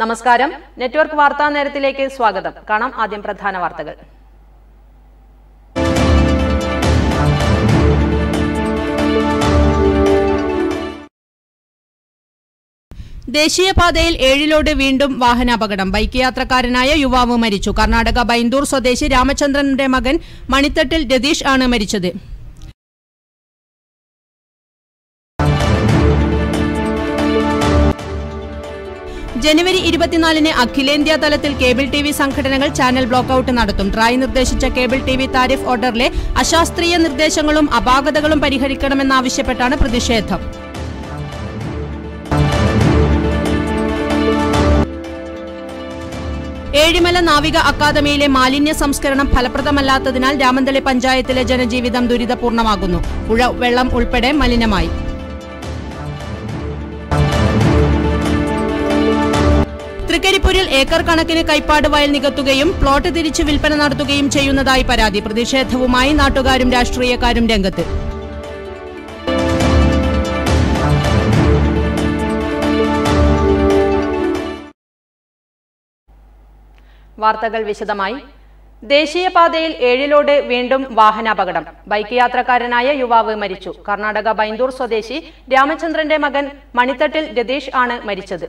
നമസ്കാരം. നെറ്റ്വർക്ക് വാർത്താ നേരത്തിലേക്ക് സ്വാഗതം. കാണാം ആദ്യം പ്രധാന വാർത്തകൾ. ദേശീയപാതയിൽ 7 ലോഡ് വീണ്ടും വാഹനാപകടം. ബൈക്ക് യാത്രക്കാരനായ യുവാവ് മരിച്ചു. കർണാടക ബൈന്ദൂർ സ്വദേശി രാമചന്ദ്രന്റെ മകൻ മണിത്തട്ടിൽ രതീഷ് ആണ് മരിച്ചത്. ജനുവരി 24-ന് അഖിലേന്ത്യാ തലത്തിൽ കേബിൾ ടിവി സംഘടനകൾ ചാനൽ ബ്ലോക്കൌട്ട് നടത്തും. ട്രായ് നിർദ്ദേശിച്ച കേബിൾ ടിവി താരിഫ് ഓർഡറിലെ അശാസ്ത്രീയ നിർദ്ദേശങ്ങളും അപാകതകളും പരിഹരിക്കണമെന്നാവശ്യപ്പെട്ടാണ് പ്രതിഷേധം. ഏഴിമല നാവിക അക്കാദമിയിലെ മാലിന്യ സംസ്കരണം ഫലപ്രദമല്ലാത്തതിനാൽ രാമന്തളി പഞ്ചായത്തിലെ ജനജീവിതം ദുരിതപൂർണമാകുന്നു. പുഴ വെള്ളം ഉൾപ്പെടെ മലിനമായി. തൃക്കരിപ്പൂരിൽ ഏക്കർ കണക്കിന് കൈപ്പാട് വയൽ നികത്തുകയും പ്ലോട്ട് തിരിച്ചു വിൽപ്പന നടത്തുകയും ചെയ്യുന്നതായി പരാതി. പ്രതിഷേധവുമായി നാട്ടുകാരും രാഷ്ട്രീയക്കാരും രംഗത്ത്. വാർത്തകൾ വിശദമായി. ദേശീയപാതയിൽ 7 ലോഡ് വീണ്ടും വാഹനാപകടം. ബൈക്ക് യാത്രക്കാരനായ യുവാവ് മരിച്ചു. കർണാടക ബൈന്ദൂർ സ്വദേശി രാമചന്ദ്രന്റെ മകൻ മണിത്തട്ടിൽ രതീഷ് ആണ് മരിച്ചത്.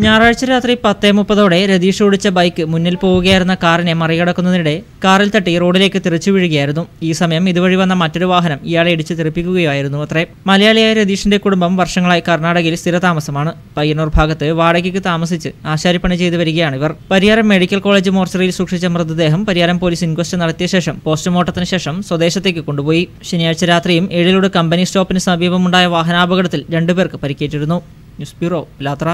ഞായറാഴ്ച രാത്രി 10:30 രതീഷ് ഓടിച്ച ബൈക്ക് മുന്നിൽ പോവുകയായിരുന്ന കാറിനെ മറികടക്കുന്നതിനിടെ കാറിൽ തട്ടി റോഡിലേക്ക് തെറിച്ചു വീഴുകയായിരുന്നു. ഈ സമയം ഇതുവഴി വന്ന മറ്റൊരു വാഹനം ഇയാളെ ഇടിച്ച് തെറിപ്പിക്കുകയായിരുന്നു അത്രേ. മലയാളിയായ രതീഷിന്റെ കുടുംബം വർഷങ്ങളായി കർണാടകയിൽ സ്ഥിരതാമസമാണ്. പയ്യന്നൂർ ഭാഗത്ത് വാടകയ്ക്ക് താമസിച്ച് ആശാരിപ്പണി ചെയ്തു വരികയാണ് ഇവർ. പരിയാരം മെഡിക്കൽ കോളേജ് മോർച്ചറിയിൽ സൂക്ഷിച്ച മൃതദേഹം പരിയാരം പോലീസ് ഇൻക്വസ്റ്റ് നടത്തിയ ശേഷം പോസ്റ്റ്മോർട്ടത്തിന് ശേഷം സ്വദേശത്തേക്ക് കൊണ്ടുപോയി. ശനിയാഴ്ച രാത്രിയും 7 ലോഡ് കമ്പനി സ്റ്റോപ്പിന് സമീപമുണ്ടായ വാഹനാപകടത്തിൽ 2 പേർക്ക് പരിക്കേറ്റിരുന്നു. News bureau, Pilathara.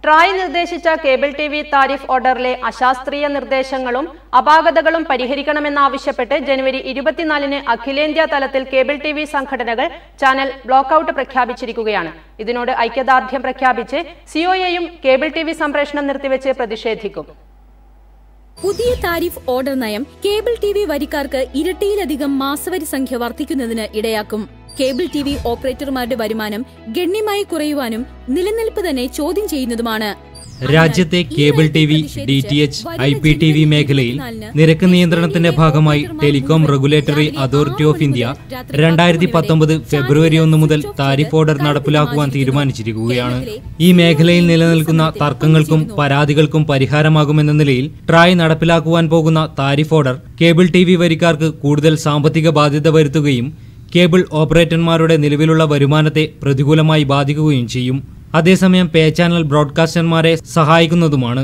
ട്രായ് നിർദ്ദേശിച്ച കേബിൾ ടിവി താരിഫ് ഓർഡറിലെ അശാസ്ത്രീയ നിർദ്ദേശങ്ങളും അപാകതകളും പരിഹരിക്കണമെന്നാവശ്യപ്പെട്ട് ജനുവരി 24-ന് അഖിലേന്ത്യാ തലത്തിൽ കേബിൾ ടിവി സംഘടനകൾ ചാനൽ ബ്ലോക്കൌട്ട് പ്രഖ്യാപിച്ചിരിക്കുകയാണ്. ഇതിനോട് ഐക്യദാർഢ്യം പ്രഖ്യാപിച്ച് സിഒഎയും കേബിൾ ടിവി സംപ്രേഷണം നിർത്തിവെച്ച് പ്രതിഷേധിക്കും. പുതിയ താരിഫ് ഓർഡർ നയം കേബിൾ ടിവി വരിക്കാർക്ക് ഇരട്ടിയിലധികം മാസവരി സംഖ്യ വർദ്ധിക്കുന്നതിന് ഇടയാക്കും. കേബിൾ ടിവി ഓപ്പറേറ്റർമാരുടെ വരുമാനം ഗണ്യമായി കുറയുവാനും നിലനിൽപ്പ് തന്നെ ചോദ്യം ചെയ്യുന്നതുമാണ്. രാജ്യത്തെ കേബിൾ ടിവി, DTH, IPTV മേഖലയിൽ നിരക്ക് നിയന്ത്രണത്തിന്റെ ഭാഗമായി telecom regulatory authority of India 2019 ഫെബ്രുവരി 1 മുതൽ താരിഫ് ഓർഡർ നടപ്പിലാക്കുവാൻ തീരുമാനിച്ചിരിക്കുകയാണ്. ഈ മേഖലയിൽ നിലനിൽക്കുന്ന തർക്കങ്ങൾക്കും പരാതികൾക്കും പരിഹാരമാകുമെന്ന നിലയിൽ ട്രായ് നടപ്പിലാക്കുവാൻ പോകുന്ന താരിഫ് ഓർഡർ കേബിൾ ടിവി വരിക്കാർക്ക് കൂടുതൽ സാമ്പത്തിക ബാധ്യത വരുത്തുകയും കേബിൾ ഓപ്പറേറ്റർമാരുടെ നിലവിലുള്ള വരുമാനത്തെ പ്രതികൂലമായി ബാധിക്കുകയും ചെയ്യും. അതേസമയം പേ ചാനൽ ബ്രോഡ്കാസ്റ്റർമാരെ സഹായിക്കുന്നതുമാണ്.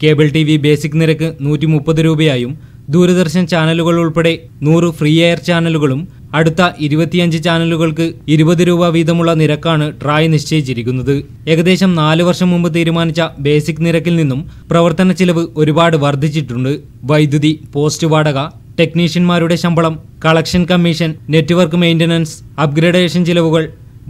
കേബിൾ ടിവി ബേസിക് നിരക്ക് 130 രൂപയായും ദൂരദർശൻ ചാനലുകൾ ഉൾപ്പെടെ 100 ഫ്രീ എയർ ചാനലുകളും അടുത്ത 25 ചാനലുകൾക്ക് 20 രൂപ വീതമുള്ള നിരക്കാണ് ട്രായ് നിശ്ചയിച്ചിരിക്കുന്നത്. ഏകദേശം 4 വർഷം മുമ്പ് തീരുമാനിച്ച ബേസിക് നിരക്കിൽ നിന്നും പ്രവർത്തന ചിലവ് ഒരുപാട് വർദ്ധിച്ചിട്ടുണ്ട്. വൈദ്യുതി, പോസ്റ്റ് വാടക, ടെക്നീഷ്യന്മാരുടെ ശമ്പളം, collection commission, network maintenance, upgradation ചിലവുകൾ,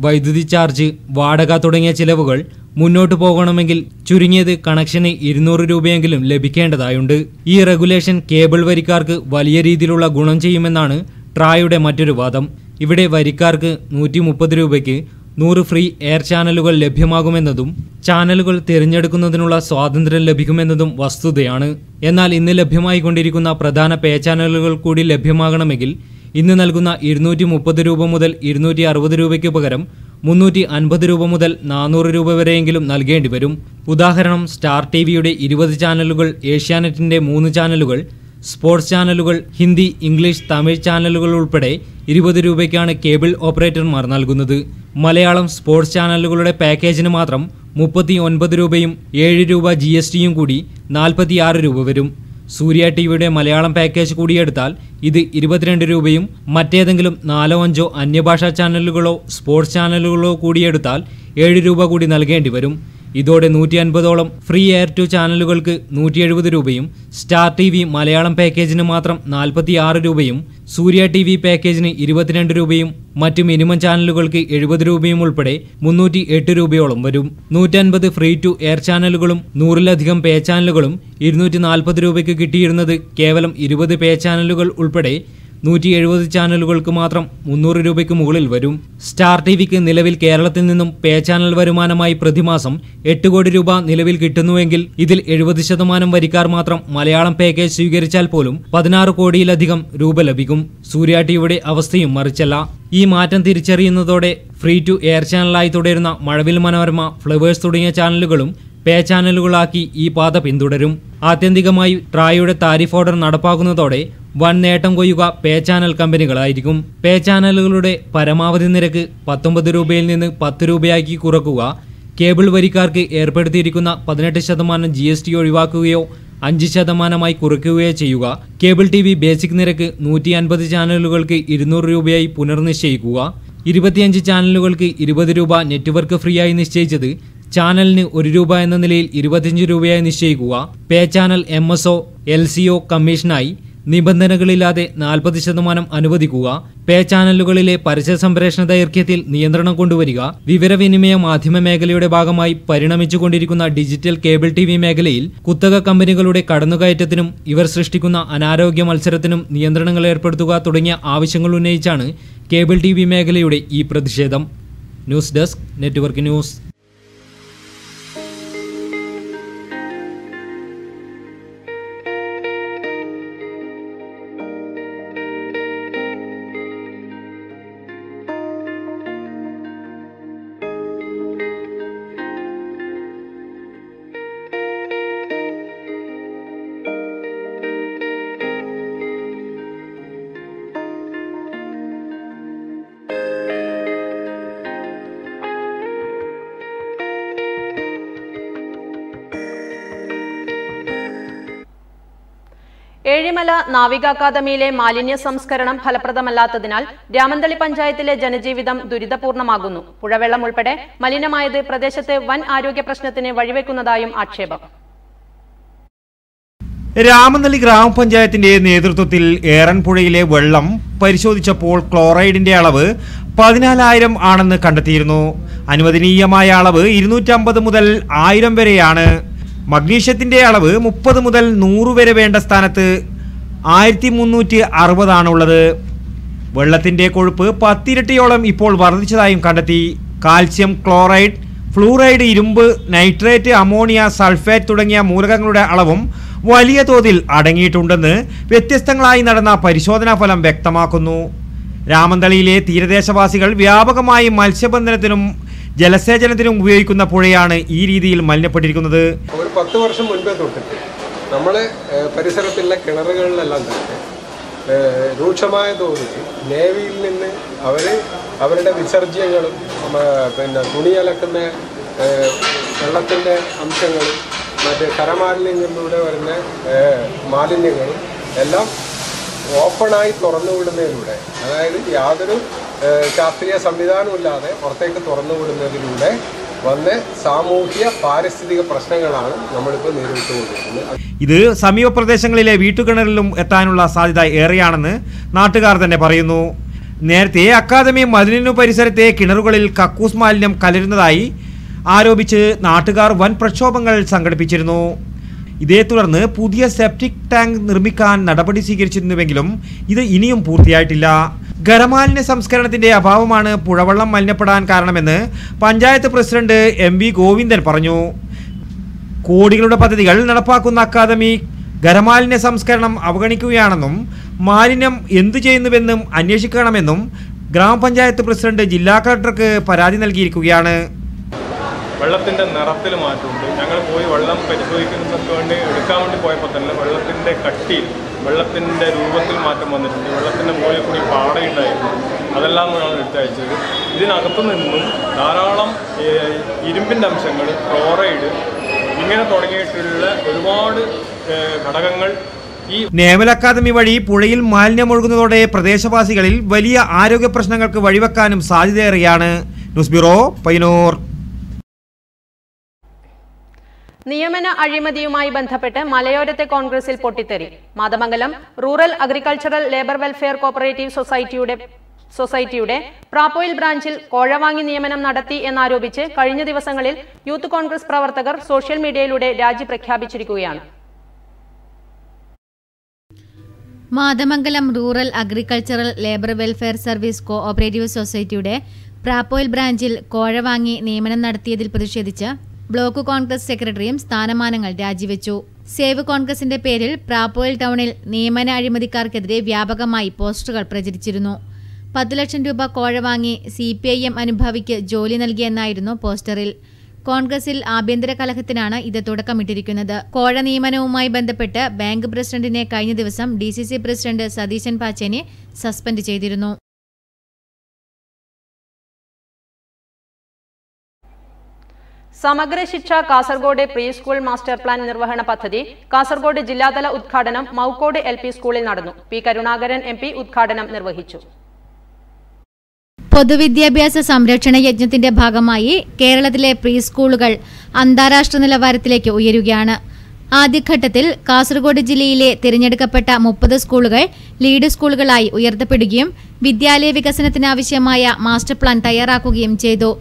വൈദ്യുതി ചാർജ്, വാടക തുടങ്ങിയ ചിലവുകൾ മുന്നോട്ടു പോകണമെങ്കിൽ ചുരുങ്ങിയത് കണക്ഷന് 200 രൂപയെങ്കിലും ലഭിക്കേണ്ടതായുണ്ട്. ഈ റെഗുലേഷൻ കേബിൾ വരിക്കാർക്ക് വലിയ രീതിയിലുള്ള ഗുണം ചെയ്യുമെന്നാണ് ട്രായുടെ മറ്റൊരു വാദം. ഇവിടെ വരിക്കാർക്ക് 130 രൂപയ്ക്ക് 100 ഫ്രീ എയർ ചാനലുകൾ ലഭ്യമാകുമെന്നതും ചാനലുകൾ തിരഞ്ഞെടുക്കുന്നതിനുള്ള സ്വാതന്ത്ര്യം ലഭിക്കുമെന്നതും വസ്തുതയാണ്. എന്നാൽ ഇന്ന് ലഭ്യമായിക്കൊണ്ടിരിക്കുന്ന പ്രധാന പേ ചാനലുകൾ കൂടി ലഭ്യമാകണമെങ്കിൽ ഇന്ന് നൽകുന്ന 230 രൂപ മുതൽ 260 രൂപയ്ക്ക് പകരം 350 രൂപ മുതൽ 400 രൂപ വരെയെങ്കിലും നൽകേണ്ടി വരും. ഉദാഹരണം, സ്റ്റാർ ടിവിയുടെ 20 ചാനലുകൾ, ഏഷ്യാനെറ്റിന്റെ 3 ചാനലുകൾ, സ്പോർട്സ് ചാനലുകൾ, ഹിന്ദി, ഇംഗ്ലീഷ്, തമിഴ് ചാനലുകൾ ഉൾപ്പെടെ 20 രൂപയ്ക്കാണ് കേബിൾ ഓപ്പറേറ്റർമാർ നൽകുന്നത്. മലയാളം സ്പോർട്സ് ചാനലുകളുടെ പാക്കേജിന് മാത്രം 39 രൂപയും 7 രൂപ GSTയും കൂടി 46 രൂപ വരും. സൂര്യ ടിവിയുടെ മലയാളം പാക്കേജ് കൂടിയെടുത്താൽ ഇത് 22 രൂപയും മറ്റേതെങ്കിലും 4-5 അന്യഭാഷാ ചാനലുകളോ സ്പോർട്സ് ചാനലുകളോ കൂടിയെടുത്താൽ 7 രൂപ കൂടി നൽകേണ്ടി വരും. ഇതോടെ 150ഓളം ഫ്രീ എയർ 2 ചാനലുകൾക്ക് 170 രൂപയും സ്റ്റാർ ടിവി മലയാളം പാക്കേജിന് മാത്രം 46 രൂപയും സൂര്യ ടിവി പാക്കേജിന് 22 രൂപയും മറ്റു മിനിമം ചാനലുകൾക്ക് 70 രൂപയും ഉൾപ്പെടെ 308 രൂപയോളം വരും. 150 ഫ്രീ ടു എയർ ചാനലുകളും 100-ലധികം പേ ചാനലുകളും 240 രൂപയ്ക്ക് കിട്ടിയിരുന്നത് കേവലം 20 പേ ചാനലുകൾ ഉൾപ്പെടെ 170 ചാനലുകൾക്ക് മാത്രം 300 രൂപയ്ക്ക് മുകളിൽ വരും. സ്റ്റാർ ടിവിക്ക് നിലവിൽ കേരളത്തിൽ നിന്നും പേ ചാനൽ വരുമാനമായി പ്രതിമാസം 8 കോടി രൂപ നിലവിൽ കിട്ടുന്നുവെങ്കിൽ ഇതിൽ 70% വരിക്കാർ മാത്രം മലയാളം പാക്കേജ് സ്വീകരിച്ചാൽ പോലും 16 കോടിയിലധികം രൂപ ലഭിക്കും. സൂര്യ ടിവിയുടെ അവസ്ഥയും മറിച്ചല്ല. ഈ മാറ്റം തിരിച്ചറിയുന്നതോടെ ഫ്രീ ടു എയർ ചാനലായി തുടരുന്ന മഴവിൽ മനോരമ, ഫ്ലവേഴ്സ് തുടങ്ങിയ ചാനലുകളും പേ ചാനലുകളാക്കി ഈ പാത പിന്തുടരും. ആത്യന്തികമായി ട്രായുടെ താരിഫ് ഓർഡർ നടപ്പാക്കുന്നതോടെ വൻ നേട്ടം കൊയ്യുക പേ ചാനൽ കമ്പനികളായിരിക്കും. പേ ചാനലുകളുടെ പരമാവധി നിരക്ക് 19 രൂപയിൽ നിന്ന് 10 രൂപയാക്കി കുറക്കുക, കേബിൾ വരിക്കാർക്ക് ഏർപ്പെടുത്തിയിരിക്കുന്ന 18% GST ഒഴിവാക്കുകയോ 5% കുറയ്ക്കുകയോ ചെയ്യുക, കേബിൾ TV ബേസിക് നിരക്ക് 150 ചാനലുകൾക്ക് 200 രൂപയായി പുനർനിശ്ചയിക്കുക, 25 ചാനലുകൾക്ക് 20 രൂപ നെറ്റ്വർക്ക് ഫ്രീ ആയി നിശ്ചയിച്ചത് ചാനലിന് 1 രൂപ എന്ന നിലയിൽ 25 രൂപയായി നിശ്ചയിക്കുക, പേ ചാനൽ MSO, LCO കമ്മീഷനായി നിബന്ധനകളില്ലാതെ 40% അനുവദിക്കുക, പേ ചാനലുകളിലെ പരസ്യ സംപ്രേഷണ ദൈർഘ്യത്തിൽ നിയന്ത്രണം കൊണ്ടുവരിക, വിവരവിനിമയ മാധ്യമ മേഖലയുടെ ഭാഗമായി പരിണമിച്ചുകൊണ്ടിരിക്കുന്ന ഡിജിറ്റൽ കേബിൾ TV മേഖലയിൽ കുത്തക കമ്പനികളുടെ കടന്നുകയറ്റത്തിനും ഇവർ സൃഷ്ടിക്കുന്ന അനാരോഗ്യ മത്സരത്തിനും നിയന്ത്രണങ്ങൾ ഏർപ്പെടുത്തുക തുടങ്ങിയ ആവശ്യങ്ങൾ ഉന്നയിച്ചാണ് കേബിൾ TV മേഖലയുടെ ഈ പ്രതിഷേധം. News desk, network news. Ezhimala നാവിക അക്കാദമിയിലെ മാലിന്യ സംസ്കരണം ഫലപ്രദമല്ലാത്തതിനാൽ രാമന്തളി പഞ്ചായത്തിലെ ജനജീവിതം ദുരിതപൂർണമാകുന്നു. പുഴവെള്ളം ഉൾപ്പെടെ മലിനമായത് പ്രദേശത്തെ വൻ ആരോഗ്യ പ്രശ്നത്തിന് വഴിവെക്കുന്നതായും ആക്ഷേപം. രാമന്തളി ഗ്രാമപഞ്ചായത്തിന്റെ നേതൃത്വത്തിൽ ഏറൻപുഴയിലെ വെള്ളം പരിശോധിച്ചപ്പോൾ ക്ലോറൈഡിന്റെ അളവ് 14,000 ആണെന്ന് കണ്ടെത്തിയിരുന്നു. അനുവദനീയമായ അളവ് 250 മുതൽ 1000 വരെയാണ്. മഗ്നീഷ്യത്തിന്റെ അളവ് 30 മുതൽ 100 വരെ വേണ്ട സ്ഥാനത്ത് 1360 ആണുള്ളത്. വെള്ളത്തിന്റെ കൊഴുപ്പ് 10 ഇരട്ടിയോളം ഇപ്പോൾ വർദ്ധിച്ചതായും കണ്ടെത്തി. കാൽസ്യം ക്ലോറൈഡ്, ഫ്ലൂറൈഡ്, ഇരുമ്പ്, നൈട്രേറ്റ്, അമോണിയ, സൾഫേറ്റ് തുടങ്ങിയ മൂലകങ്ങളുടെ അളവും വലിയ തോതിൽ അടങ്ങിയിട്ടുണ്ടെന്ന് വ്യത്യസ്തങ്ങളായി നടന്ന പരിശോധനാ ഫലം വ്യക്തമാക്കുന്നു. രാമന്തളിയിലെ തീരദേശവാസികൾ വ്യാപകമായി മത്സ്യബന്ധനത്തിനും ജലസേചനത്തിനും ഉപയോഗിക്കുന്ന പുഴയാണ് ഈ രീതിയിൽ മലിനപ്പെട്ടിരിക്കുന്നത്. ഒരു 10 വർഷം മുൻപേ തൊട്ടിട്ട് നമ്മളെ പരിസരത്തുള്ള കിണറുകളിലെല്ലാം തന്നെ രൂക്ഷമായ തോതിൽ നേവിയിൽ നിന്ന് അവരുടെ വിസർജ്യങ്ങളും പിന്നെ തുണിയലക്കുന്ന വെള്ളത്തിൻ്റെ അംശങ്ങളും മറ്റ് കരമാലിന്യങ്ങളിലൂടെ വരുന്ന മാലിന്യങ്ങളും എല്ലാം ഓപ്പണായി തുറന്നുവിടുന്നതിലൂടെ, അതായത് യാതൊരു ശാസ്ത്രീയ സംവിധാനമില്ലാതെ പുറത്തേക്ക് തുറന്നുവിടുന്നതിലൂടെ വന്ന സാമൂഹ്യ പാരിസ്ഥിതിക പ്രശ്നങ്ങളാണ് നമ്മളിപ്പോൾ നേരിട്ടുകൊണ്ടിരിക്കുന്നത്. ഇത് സമീപ പ്രദേശങ്ങളിലെ വീട്ടുകിണറിലും എത്താനുള്ള സാധ്യത ഏറെയാണെന്ന് നാട്ടുകാർ തന്നെ പറയുന്നു. നേരത്തെ അക്കാദമി മതിലിനു പരിസരത്തെ കിണറുകളിൽ കക്കൂസ് മാലിന്യം കലരുന്നതായി ആരോപിച്ച് നാട്ടുകാർ വൻ പ്രക്ഷോഭങ്ങൾ സംഘടിപ്പിച്ചിരുന്നു. ഇതേ തുടർന്ന് പുതിയ സെപ്റ്റിക് ടാങ്ക് നിർമ്മിക്കാൻ നടപടി സ്വീകരിച്ചിരുന്നുവെങ്കിലും ഇത് ഇനിയും പൂർത്തിയായിട്ടില്ല. ഖരമാലിന്യ സംസ്കരണത്തിന്റെ അഭാവമാണ് പുഴവെള്ളം മലിനപ്പെടാൻ കാരണമെന്ന് പഞ്ചായത്ത് പ്രസിഡന്റ് MV ഗോവിന്ദൻ പറഞ്ഞു. കോടികളുടെ പദ്ധതികൾ നടപ്പാക്കുന്ന അക്കാദമി ഖരമാലിന്യ സംസ്കരണം അവഗണിക്കുകയാണെന്നും മാലിന്യം എന്തു ചെയ്യുന്നുവെന്നും അന്വേഷിക്കണമെന്നും ഗ്രാമപഞ്ചായത്ത് പ്രസിഡന്റ് ജില്ലാ കളക്ടർക്ക് പരാതി നൽകിയിരിക്കുകയാണ്. വെള്ളത്തിൻ്റെ നിറത്തിൽ മാറ്റമുണ്ട്. ഞങ്ങൾ പോയി വെള്ളം പരിശോധിക്കുന്നതിന് വേണ്ടി എടുക്കാൻ വേണ്ടി പോയപ്പോൾ തന്നെ വെള്ളത്തിൻ്റെ കട്ടിയിൽ, വെള്ളത്തിൻ്റെ രൂപത്തിൽ മാറ്റം വന്നിട്ടുണ്ട്. വെള്ളത്തിൻ്റെ മുകളിൽ കൂടി പാടയുണ്ടായിരുന്നു. അതെല്ലാം കൂടെയാണ് എടുത്തയച്ചത്. ഇതിനകത്തു നിന്നും ധാരാളം ഇരുമ്പിൻ്റെ അംശങ്ങൾ, ക്ലോറൈഡ്, ഇങ്ങനെ തുടങ്ങിയിട്ടുള്ള ഒരുപാട് ഘടകങ്ങൾ ഈ നേവൽ അക്കാദമി വഴി പുഴയിൽ മാലിന്യമൊഴുകുന്നതോടെ പ്രദേശവാസികളിൽ വലിയ ആരോഗ്യ പ്രശ്നങ്ങൾക്ക് വഴിവെക്കാനും സാധ്യതയേറെയാണ്. News bureau, Payyanur. നിയമന അഴിമതിയുമായി ബന്ധപ്പെട്ട് മലയോരത്തെ കോൺഗ്രസിൽ പൊട്ടിത്തെറി. Mathamangalam rural agricultural labour welfare cooperative സൊസൈറ്റിയുടെ പ്രാപ്പോയിൽ ബ്രാഞ്ചിൽ കോഴവാങ്ങി നിയമനം നടത്തി എന്നാരോപിച്ച് കഴിഞ്ഞ ദിവസങ്ങളിൽ യൂത്ത് കോൺഗ്രസ് പ്രവർത്തകർ സോഷ്യൽ മീഡിയയിലൂടെ രാജി പ്രഖ്യാപിച്ചിരിക്കുകയാണ്. Mathamangalam rural agricultural labour welfare service cooperative സൊസൈറ്റിയുടെ പ്രാപ്പോയിൽ ബ്രാഞ്ചിൽ കോഴ വാങ്ങി നിയമനം നടത്തിയതിൽ പ്രതിഷേധിച്ച് ബ്ലോക്ക് കോൺഗ്രസ് സെക്രട്ടറിയും സ്ഥാനമാനങ്ങൾ രാജിവെച്ചു. സേവ് കോൺഗ്രസിന്റെ പേരിൽ പ്രാപ്പോയിൽ ടൗണിൽ നിയമന അഴിമതിക്കാർക്കെതിരെ വ്യാപകമായി പോസ്റ്ററുകൾ പ്രചരിച്ചിരുന്നു. 10 ലക്ഷം രൂപ കോഴ വാങ്ങി CPIM അനുഭാവിക്ക് ജോലി നൽകിയെന്നായിരുന്നു പോസ്റ്ററിൽ. കോൺഗ്രസിൽ ആഭ്യന്തര കലഹത്തിനാണ് ഇത് തുടക്കമിട്ടിരിക്കുന്നത്. കോഴ നിയമനവുമായി ബന്ധപ്പെട്ട് ബാങ്ക് പ്രസിഡന്റിനെ കഴിഞ്ഞ ദിവസം DCC president Satheesan Pacheni suspend ചെയ്തിരുന്നു. സമഗ്ര ശിക്ഷ Kasaragod pre school master plan നിർവഹണ പദ്ധതി കാസർഗോഡ് ജില്ലാതല ഉദ്ഘാടനം മൗക്കോട് LP സ്കൂളിൽ നടന്നു. P. കരുണാകരൻ MP ഉദ്ഘാടനം നിർവഹിച്ചു. പൊതുവിദ്യാഭ്യാസ സംരക്ഷണ യജ്ഞത്തിന്റെ ഭാഗമായി കേരളത്തിലെ പ്രീ സ്കൂളുകൾ അന്താരാഷ്ട്ര നിലവാരത്തിലേക്ക് ഉയരുകയാണ്. ആദ്യഘട്ടത്തിൽ കാസർഗോഡ് ജില്ലയിലെ തിരഞ്ഞെടുക്കപ്പെട്ട 30 സ്കൂളുകൾ ലീഡ് സ്കൂളുകളായി ഉയർത്തപ്പെടുകയും വിദ്യാലയ വികസനത്തിനാവശ്യമായ മാസ്റ്റർ പ്ലാൻ തയ്യാറാക്കുകയും ചെയ്തു.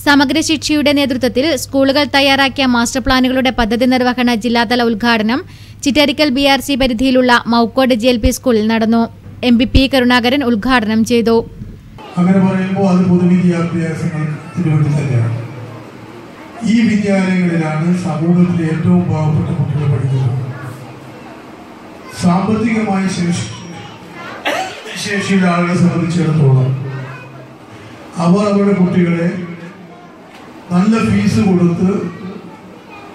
സമഗ്ര ശിക്ഷയുടെ നേതൃത്വത്തിൽ സ്കൂളുകൾ തയ്യാറാക്കിയ മാസ്റ്റർ പ്ലാനുകളുടെ പദ്ധതി നിർവഹണ ജില്ലാതല ഉദ്ഘാടനം ചിറ്റരിക്കൽ BRC പരിധിയിലുള്ള മൗക്കോട് JLP സ്കൂളിൽ നടന്നു. MP P. കരുണാകരൻ ഉദ്ഘാടനം ചെയ്തു. അങ്ങനെ പറയുമ്പോൾ അത് പൊതുവിദ്യാഭ്യാസത്തിന് വേണ്ടി തന്നെയാണ്. ഈ വിദ്യാലയങ്ങളിലാണ് സമൂഹത്തിലെ ഏറ്റവും പാവപ്പെട്ട കുട്ടികൾ പഠിക്കുന്നത്. സാമ്പത്തികമായ ശേഷിയുടെ ആളുകളെ സംബന്ധിച്ചിടത്തോളം അവർ അവരുടെ കുട്ടികളെ നല്ല ഫീസ് കൊടുത്ത്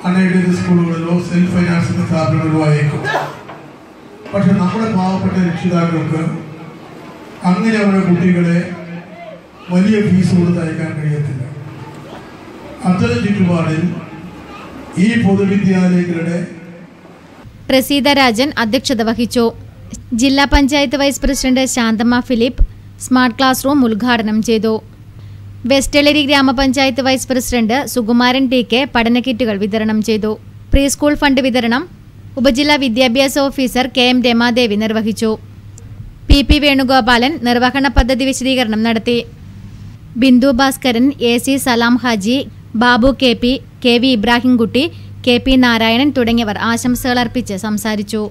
അൺഎയ്ഡഡ് സ്കൂളുകളിലോ സെൽഫ് ഫൈനാൻസിംഗ് സ്ഥാപനങ്ങളിലോ അയക്കും. പക്ഷെ നമ്മുടെ പാവപ്പെട്ട രക്ഷിതാക്കൾക്ക് അങ്ങനെ അവരുടെ കുട്ടികളെ വലിയ ഫീസ് കൊടുത്ത് അയക്കാൻ കഴിയത്തില്ല. അത്തരം ചുറ്റുപാടിൽ ഈ പൊതുവിദ്യാലയങ്ങളുടെ പ്രസീത രാജൻ അധ്യക്ഷത വഹിച്ചു. ജില്ലാ panchayat vice president Shanthamma Philip smart class room ഉദ്ഘാടനം ചെയ്തു. വെസ്റ്റളേരി ഗ്രാമപഞ്ചായത്ത് വൈസ് പ്രസിഡന്റ് സുകുമാരൻ TK പഠന കിറ്റുകൾ വിതരണം ചെയ്തു. പ്രീ സ്കൂൾ ഫണ്ട് വിതരണം ഉപജില്ലാ വിദ്യാഭ്യാസ ഓഫീസർ KM രമാദേവി നിർവഹിച്ചു. PP വേണുഗോപാലൻ നിർവഹണ പദ്ധതി വിശദീകരണം നടത്തി. ബിന്ദു ഭാസ്കരൻ, AC സലാം Haji, Babu KP, KV Ibrahimkutty, KP Narayanan തുടങ്ങിയവർ ആശംസകൾ അർപ്പിച്ച് സംസാരിച്ചു.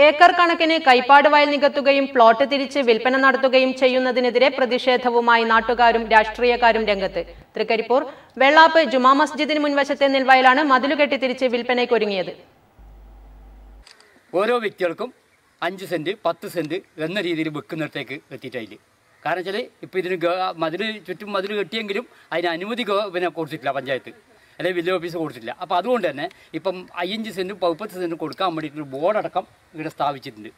ഏക്കർ കണക്കിന് കൈപ്പാട് വയൽ നികത്തുകയും പ്ലോട്ട് തിരിച്ച് വിൽപ്പന നടത്തുകയും ചെയ്യുന്നതിനെതിരെ പ്രതിഷേധവുമായി നാട്ടുകാരും രാഷ്ട്രീയക്കാരും രംഗത്ത്. തൃക്കരിപ്പൂർ വെള്ളാപ്പ് ജുമാ മസ്ജിദിന് മുൻവശത്തെ നെൽവയലാണ് മതിലുകെട്ടി തിരിച്ച് വിൽപ്പനയ്ക്കൊരുങ്ങിയത്. ഓരോ വ്യക്തികൾക്കും 5 സെന്റ് 10 സെന്റ് എന്ന രീതിയിൽ വെക്കുന്നിടത്തേക്ക് എത്തിയിട്ടില്ല. കാരണം വെച്ചാൽ ഇപ്പോൾ ഇതിന് ചുറ്റും മതിൽ കെട്ടിയെങ്കിലും അതിന് അനുമതി കൊടുത്തിട്ടില്ല പഞ്ചായത്ത്, അല്ലെങ്കിൽ വില്ലേജ് ഓഫീസ് കൊടുത്തിട്ടില്ല. അപ്പോൾ അതുകൊണ്ട് തന്നെ ഇപ്പം 5 സെന്റും 10 സെന്റും കൊടുക്കാൻ വേണ്ടിയിട്ട് ബോർഡടക്കം ഇവിടെ സ്ഥാപിച്ചിട്ടുണ്ട്.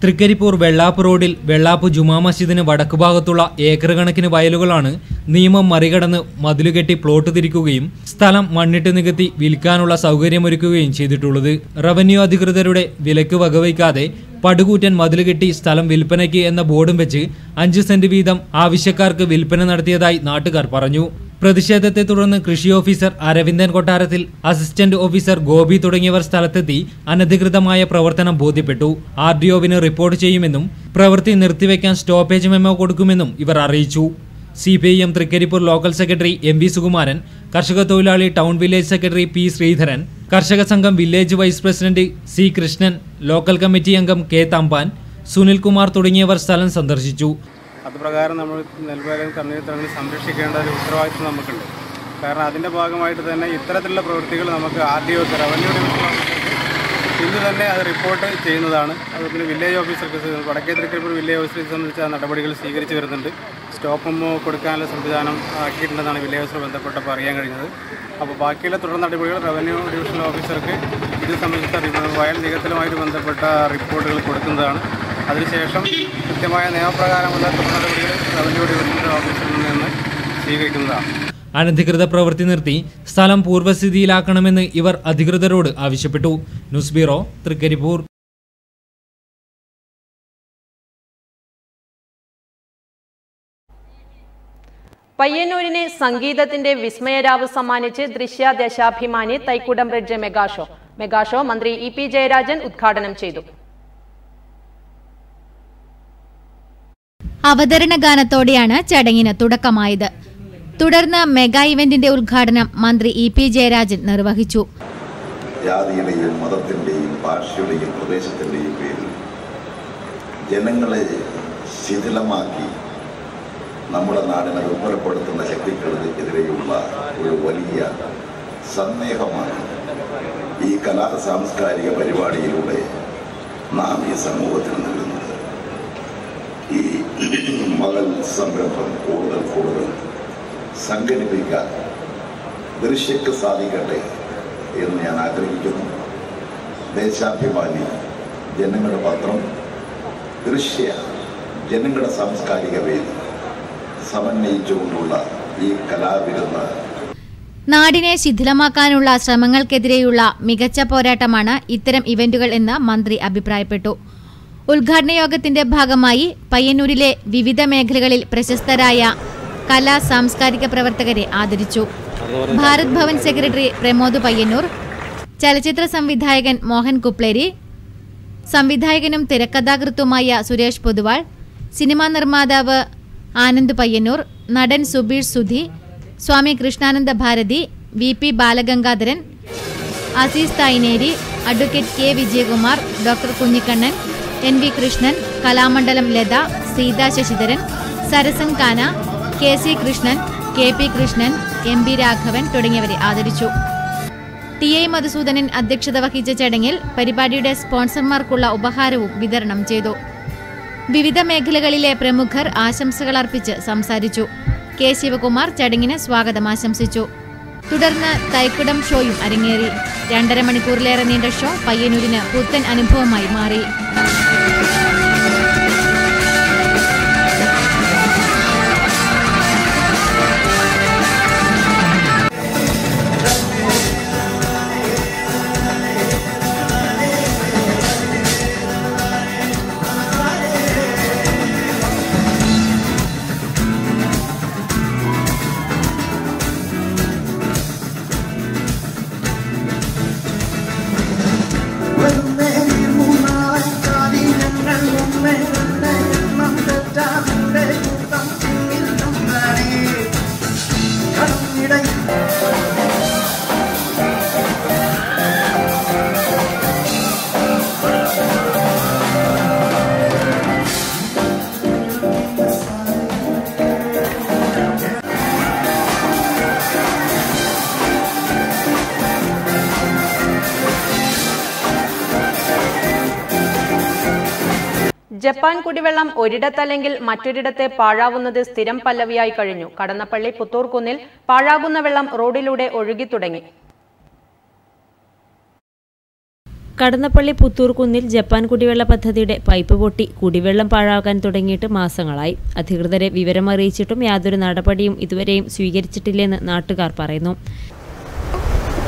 തൃക്കരിപ്പൂർ വെള്ളാപ്പ് റോഡിൽ വെള്ളാപ്പ് ജുമാ മസ്ജിദിന് വടക്കുഭാഗത്തുള്ള ഏക്കർ കണക്കിന് വയലുകളാണ് നിയമം മറികടന്ന് മതിലുകെട്ടി പ്ലോട്ട് തിരിക്കുകയും സ്ഥലം മണ്ണിട്ട് നികത്തി വിൽക്കാനുള്ള സൗകര്യമൊരുക്കുകയും ചെയ്തിട്ടുള്ളത്. റവന്യൂ അധികൃതരുടെ വിലക്ക് വകവയ്ക്കാതെ പടുകൂറ്റൻ മതിലുകെട്ടി സ്ഥലം വിൽപ്പനയ്ക്ക് എന്ന ബോർഡും വെച്ച് 5 സെന്റ് വീതം ആവശ്യക്കാർക്ക് വിൽപ്പന നടത്തിയതായി നാട്ടുകാർ പറഞ്ഞു. പ്രതിഷേധത്തെ തുടർന്ന് കൃഷി ഓഫീസർ അരവിന്ദൻ കൊട്ടാരത്തിൽ, അസിസ്റ്റന്റ് ഓഫീസർ ഗോപി തുടങ്ങിയവർ സ്ഥലത്തെത്തി അനധികൃതമായ പ്രവർത്തനം ബോധ്യപ്പെട്ടു. RDOവിന് റിപ്പോർട്ട് ചെയ്യുമെന്നും പ്രവൃത്തി നിർത്തിവെക്കാൻ സ്റ്റോപ്പേജ് മെമ്മോ കൊടുക്കുമെന്നും ഇവർ അറിയിച്ചു. CPIM Thrikaripur local secretary MV Sukumaran, കർഷക തൊഴിലാളി town village secretary P Sreedharan, കർഷക സംഘം village vice president C Krishnan, local committee അംഗം K തമ്പാൻ, സുനിൽകുമാർ തുടങ്ങിയവർ സ്ഥലം സന്ദർശിച്ചു. അതുപ്രകാരം നമ്മൾ നെൽവയലും തണ്ണീർത്തടങ്ങൾ സംരക്ഷിക്കേണ്ട ഒരു ഉത്തരവാദിത്വം നമുക്കുണ്ട്. കാരണം അതിൻ്റെ ഭാഗമായിട്ട് തന്നെ ഇത്തരത്തിലുള്ള പ്രവൃത്തികൾ നമുക്ക് RDO റവന്യൂ ഡിവിഷൻ ഇന്ന് തന്നെ അത് റിപ്പോർട്ട് ചെയ്യുന്നതാണ്. അതുപോലെ വില്ലേജ് ഓഫീസർക്ക് വടക്കേ തൃക്കരിപ്പൂർ വില്ലേജ് ഓഫീസറെ സംബന്ധിച്ച നടപടികൾ സ്വീകരിച്ചു വരുന്നുണ്ട്. സ്റ്റോപ്പ് മെമ്മോ കൊടുക്കാനുള്ള സംവിധാനം ആക്കിയിട്ടുണ്ടെന്നാണ് വില്ലേജ് ഓഫീസർ ബന്ധപ്പെട്ടപ്പോൾ അറിയാൻ കഴിഞ്ഞത്. അപ്പോൾ ബാക്കിയുള്ള തുടർ നടപടികൾ റവന്യൂ ഡിവിഷൻ ഓഫീസർക്ക് ഇത് സംബന്ധിച്ച വയൽ നികത്തലുമായിട്ട് ബന്ധപ്പെട്ട റിപ്പോർട്ടുകൾ കൊടുക്കുന്നതാണ്. അതിനുശേഷം കൃത്യമായ നിയമപ്രകാരമുള്ള തുടർ നടപടികൾ റവന്യൂ ഡിവിഷൻ ഓഫീസറിൽ നിന്ന് സ്വീകരിക്കുന്നതാണ്. അനധികൃത പ്രവൃത്തി നിർത്തി സ്ഥലം പൂർവ്വസ്ഥിതിയിലാക്കണമെന്ന് ഇവർ അധികൃതരോട് ആവശ്യപ്പെട്ടു. News bureau, Trikaripur. പയ്യന്നൂരിന് സംഗീതത്തിന്റെ വിസ്മയരാവ് സമ്മാനിച്ച് ദൃശ്യ ദേശാഭിമാനി തൈക്കുടം ബ്രിഡ്ജ് മെഗാഷോ മന്ത്രി EP ജയരാജൻ ഉദ്ഘാടനം ചെയ്തു. അവതരണ ഗാനത്തോടെയാണ് ചടങ്ങിന് തുടക്കമായത്. തുടർന്ന് മെഗാ ഇവന്റിന്റെ ഉദ്ഘാടനം മന്ത്രി EP ജയരാജൻ നിർവഹിച്ചു. ജാതിയുടെയും മതത്തിൻ്റെയും ഭാഷയുടെയും പ്രദേശത്തിൻ്റെയും പേരിൽ ജനങ്ങളെ ശിഥിലമാക്കി നമ്മുടെ നാടിനെ ദുർബലപ്പെടുത്തുന്ന ശക്തികൾക്കെതിരെയുള്ള ഒരു വലിയ സന്ദേഹമാണ് ഈ കലാ സാംസ്കാരിക പരിപാടിയിലൂടെ നാം ഈ സമൂഹത്തിൽ നൽകുന്നത്. ഈ മകൾ സംരംഭം കൂടുതൽ സംഘടിപ്പിക്കാൻ ദൃശ്യക്ക് സാധിക്കട്ടെ എന്ന് ഞാൻ ആഗ്രഹിക്കുന്നു. ദേശാഭിമാനി, ജനങ്ങളുടെ പത്രം, ദൃശ്യ, ജനങ്ങളുടെ സാംസ്കാരിക വേദി സമന്വയിച്ചുകൊണ്ടുള്ള ഈ കലാവിരുന്ന് നാടിനെ ശിഥിലമാക്കാനുള്ള ശ്രമങ്ങൾക്കെതിരെയുള്ള മികച്ച പോരാട്ടമാണ് ഇത്തരം ഇവന്റുകൾ എന്ന് മന്ത്രി അഭിപ്രായപ്പെട്ടു. ഉദ്ഘാടന യോഗത്തിന്റെ ഭാഗമായി പയ്യന്നൂരിലെ വിവിധ മേഖലകളിൽ പ്രശസ്തരായ കലാ സാംസ്കാരിക പ്രവർത്തകരെ ആദരിച്ചു. ഭാരത് ഭവൻ സെക്രട്ടറി പ്രമോദ് പയ്യന്നൂർ, ചലച്ചിത്ര സംവിധായകൻ മോഹൻ കുപ്ലേരി, സംവിധായകനും തിരക്കഥാകൃത്തുമായ സുരേഷ് പൊതുവാൾ, സിനിമാ നിർമ്മാതാവ് ആനന്ദ് പയ്യന്നൂർ, നടൻ Subeesh Sudhi, Swami Krishnananda Bharathi, VP Balagangadharan, Azeez Thayneri, advocate K Vijayakumar, doctor Kunhikannan, NV Krishnan, Kalamandalam Latha, Seetha Sasidharan, Sarasan Kana, KC Krishnan, KP Krishnan, MB Raghavan തുടങ്ങിയവരെ ആദരിച്ചു. TI മധുസൂദനൻ അധ്യക്ഷത വഹിച്ച ചടങ്ങിൽ പരിപാടിയുടെ സ്പോൺസർമാർക്കുള്ള ഉപഹാരവും വിതരണം ചെയ്തു. വിവിധ മേഖലകളിലെ പ്രമുഖർ ആശംസകൾ അർപ്പിച്ച് സംസാരിച്ചു. K ശിവകുമാർ ചടങ്ങിന് സ്വാഗതം ആശംസിച്ചു. തുടർന്ന് തൈക്കുടം ഷോയും അരങ്ങേറി. 2.5 മണിക്കൂറിലേറെ നീണ്ട ഷോ പയ്യന്നൂരിന് പുത്തൻ അനുഭവമായി മാറി. ജപ്പാൻ കുടിവെള്ളം ഒരിടത്തല്ലെങ്കിൽ മറ്റൊരിടത്തെ പാഴാവുന്നത് സ്ഥിരം പല്ലവിയായി കഴിഞ്ഞു. കടന്നപ്പള്ളി പുത്തൂർക്കുന്നിൽ പാഴാകുന്ന വെള്ളം റോഡിലൂടെ ഒഴുകി തുടങ്ങി. കടന്നപ്പള്ളി പുത്തൂർക്കുന്നിൽ ജപ്പാൻ കുടിവെള്ള പദ്ധതിയുടെ പൈപ്പ് പൊട്ടി കുടിവെള്ളം പാഴാകാൻ തുടങ്ങിയിട്ട് മാസങ്ങളായി. അധികൃതരെ വിവരമറിയിച്ചിട്ടും യാതൊരു നടപടിയും ഇതുവരെയും സ്വീകരിച്ചിട്ടില്ലെന്ന് നാട്ടുകാർ പറയുന്നു.